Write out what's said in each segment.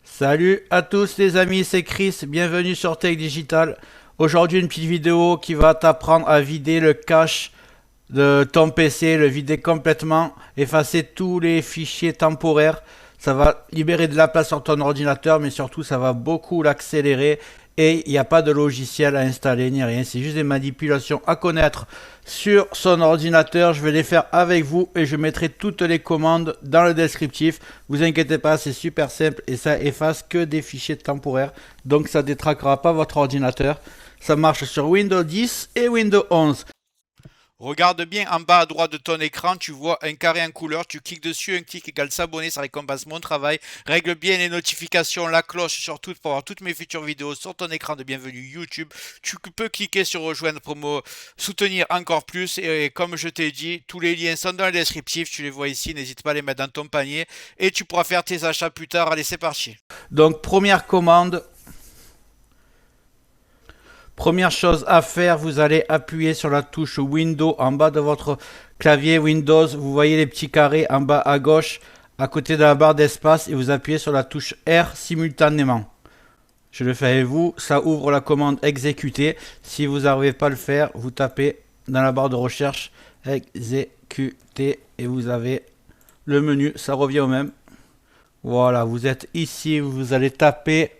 Salut à tous les amis, c'est Chris, bienvenue sur Tech Digital. Aujourd'hui une petite vidéo qui va t'apprendre à vider le cache de ton PC, le vider complètement, effacer tous les fichiers temporaires. Ça va libérer de la place sur ton ordinateur, mais surtout ça va beaucoup l'accélérer. Et il n'y a pas de logiciel à installer ni rien, c'est juste des manipulations à connaître sur son ordinateur. Je vais les faire avec vous et je mettrai toutes les commandes dans le descriptif. Vous inquiétez pas, c'est super simple et ça efface que des fichiers temporaires. Donc ça ne détraquera pas votre ordinateur. Ça marche sur Windows 10 et Windows 11. Regarde bien en bas à droite de ton écran, tu vois un carré en couleur, tu cliques dessus, un clic égale s'abonner, ça récompense mon travail. Règle bien les notifications, la cloche surtout pour avoir toutes mes futures vidéos sur ton écran de bienvenue YouTube. Tu peux cliquer sur rejoindre pour me soutenir encore plus et comme je t'ai dit, tous les liens sont dans le descriptif, tu les vois ici, n'hésite pas à les mettre dans ton panier et tu pourras faire tes achats plus tard. Allez, c'est parti. Donc première commande. Première chose à faire, vous allez appuyer sur la touche Windows en bas de votre clavier Windows. Vous voyez les petits carrés en bas à gauche, à côté de la barre d'espace, et vous appuyez sur la touche R simultanément. Je le fais avec vous, ça ouvre la commande exécuter. Si vous n'arrivez pas à le faire, vous tapez dans la barre de recherche exécuter et vous avez le menu, ça revient au même. Voilà, vous êtes ici, vous allez taper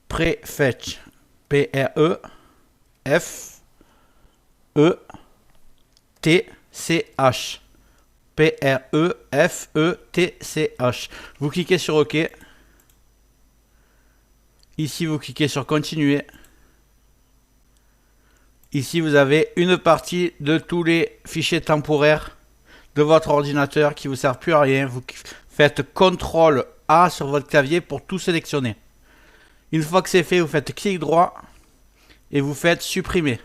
prefetch. P-R-E-F-E-T-C-H. P-R-E-F-E-T-C-H. Vous cliquez sur OK. Ici, vous cliquez sur Continuer. Ici, vous avez une partie de tous les fichiers temporaires de votre ordinateur qui ne vous servent plus à rien. Vous faites CTRL A sur votre clavier pour tout sélectionner. Une fois que c'est fait, vous faites clic droit et vous faites supprimer.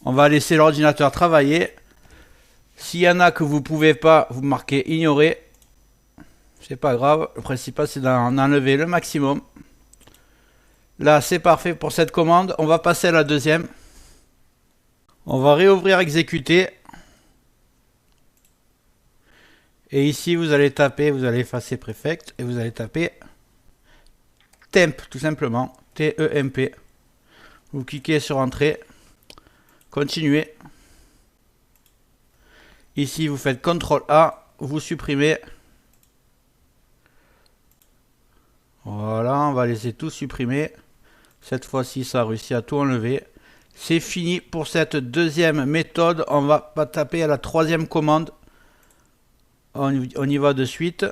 On va laisser l'ordinateur travailler. S'il y en a que vous ne pouvez pas, vous marquez ignorer. C'est pas grave. Le principal, c'est d'en enlever le maximum. Là, c'est parfait pour cette commande. On va passer à la deuxième. On va réouvrir exécuter. Et ici, vous allez taper, vous allez effacer prefect et vous allez taper temp, tout simplement, T-E-M-P. Vous cliquez sur Entrée, Continuer. Ici, vous faites CTRL-A, vous supprimez. Voilà, on va laisser tout supprimer. Cette fois-ci, ça a réussi à tout enlever. C'est fini pour cette deuxième méthode. On va pas taper à la troisième commande. On y va de suite.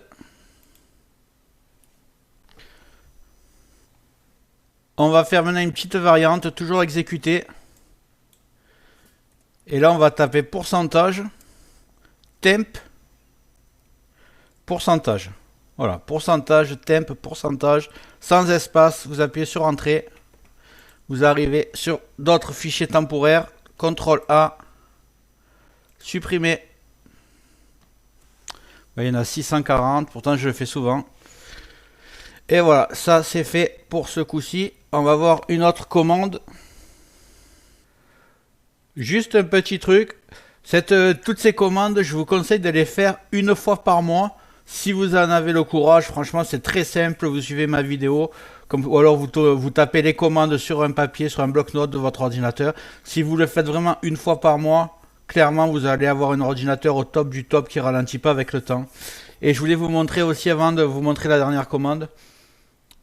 On va faire maintenant une petite variante, toujours exécuter. Et là, on va taper pourcentage, temp, pourcentage. Voilà, pourcentage, temp, pourcentage, sans espace. Vous appuyez sur Entrée. Vous arrivez sur d'autres fichiers temporaires. CTRL A, supprimer. Il y en a 640, pourtant je le fais souvent. Et voilà, ça c'est fait pour ce coup-ci. On va voir une autre commande. Juste un petit truc. Toutes ces commandes, je vous conseille de les faire une fois par mois. Si vous en avez le courage, franchement c'est très simple. Vous suivez ma vidéo. Ou alors vous tapez les commandes sur un papier, sur un bloc-notes de votre ordinateur. Si vous le faites vraiment une fois par mois, clairement vous allez avoir un ordinateur au top du top qui ralentit pas avec le temps. Et je voulais vous montrer aussi, avant de vous montrer la dernière commande,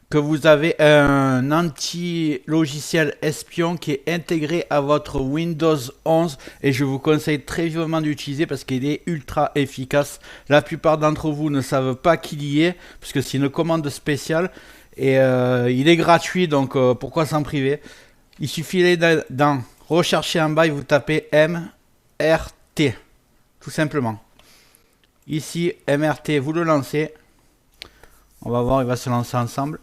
que vous avez un anti-logiciel espion qui est intégré à votre Windows 11 et je vous conseille très vivement d'utiliser parce qu'il est ultra efficace. La plupart d'entre vous ne savent pas qu'il y est parce que c'est une commande spéciale et il est gratuit, donc pourquoi s'en priver. Il suffit d'en rechercher en bas et vous tapez MRT tout simplement. Ici MRT, vous le lancez. On va voir, il va se lancer ensemble.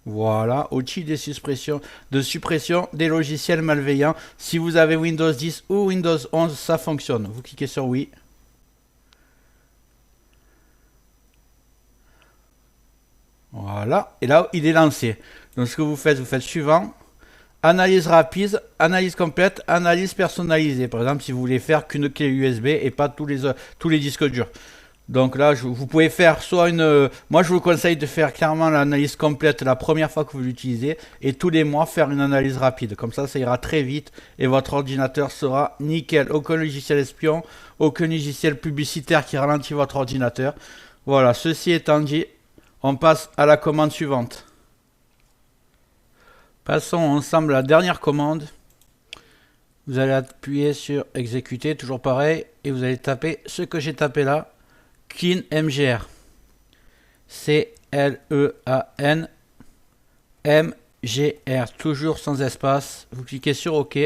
Voilà, outil de suppression des logiciels malveillants. Si vous avez Windows 10 ou Windows 11, ça fonctionne. Vous cliquez sur oui. Voilà, et là, il est lancé. Donc ce que vous faites suivant. Analyse rapide, analyse complète, analyse personnalisée. Par exemple, si vous voulez faire qu'une clé USB et pas tous les disques durs. Donc là, vous pouvez faire soit une... moi, je vous conseille de faire clairement l'analyse complète la première fois que vous l'utilisez et tous les mois faire une analyse rapide. Comme ça ira très vite et votre ordinateur sera nickel. Aucun logiciel espion, aucun logiciel publicitaire qui ralentit votre ordinateur. Voilà, ceci étant dit, on passe à la commande suivante. Passons ensemble à la dernière commande. Vous allez appuyer sur exécuter, toujours pareil, et vous allez taper ce que j'ai tapé là, clean mgr. C-L-E-A-N M-G-R, toujours sans espace. Vous cliquez sur OK.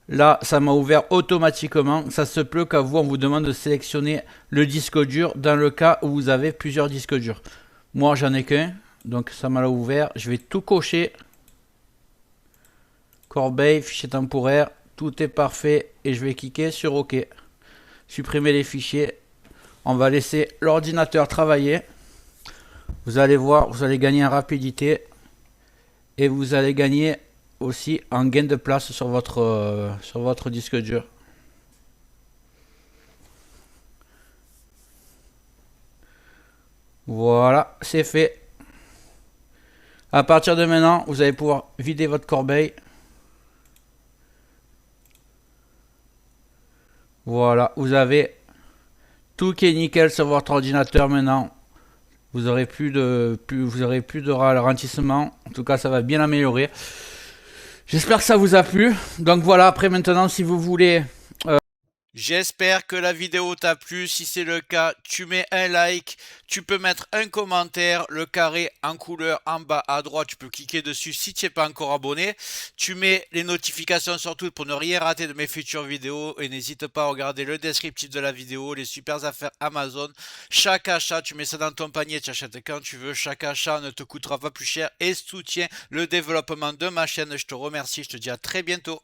Là, ça m'a ouvert automatiquement. Ça se peut qu'à vous, on vous demande de sélectionner le disque dur dans le cas où vous avez plusieurs disques durs. Moi, j'en ai qu'un. Donc ça m'a ouvert, je vais tout cocher. Corbeille, fichier temporaire, tout est parfait et je vais cliquer sur OK. Supprimer les fichiers. On va laisser l'ordinateur travailler. Vous allez voir, vous allez gagner en rapidité et vous allez gagner aussi en gain de place sur votre disque dur. Voilà, c'est fait. À partir de maintenant, vous allez pouvoir vider votre corbeille. Voilà, vous avez tout qui est nickel sur votre ordinateur maintenant. Vous aurez plus de ralentissement. En tout cas, ça va bien améliorer. J'espère que ça vous a plu. Donc voilà, après maintenant, si vous voulez... J'espère que la vidéo t'a plu. Si c'est le cas, tu mets un like, tu peux mettre un commentaire, le carré en couleur en bas à droite, tu peux cliquer dessus si tu n'es pas encore abonné. Tu mets les notifications surtout pour ne rien rater de mes futures vidéos et n'hésite pas à regarder le descriptif de la vidéo, les super affaires Amazon. Chaque achat, tu mets ça dans ton panier, tu achètes quand tu veux. Chaque achat ne te coûtera pas plus cher et soutient le développement de ma chaîne. Je te remercie, je te dis à très bientôt.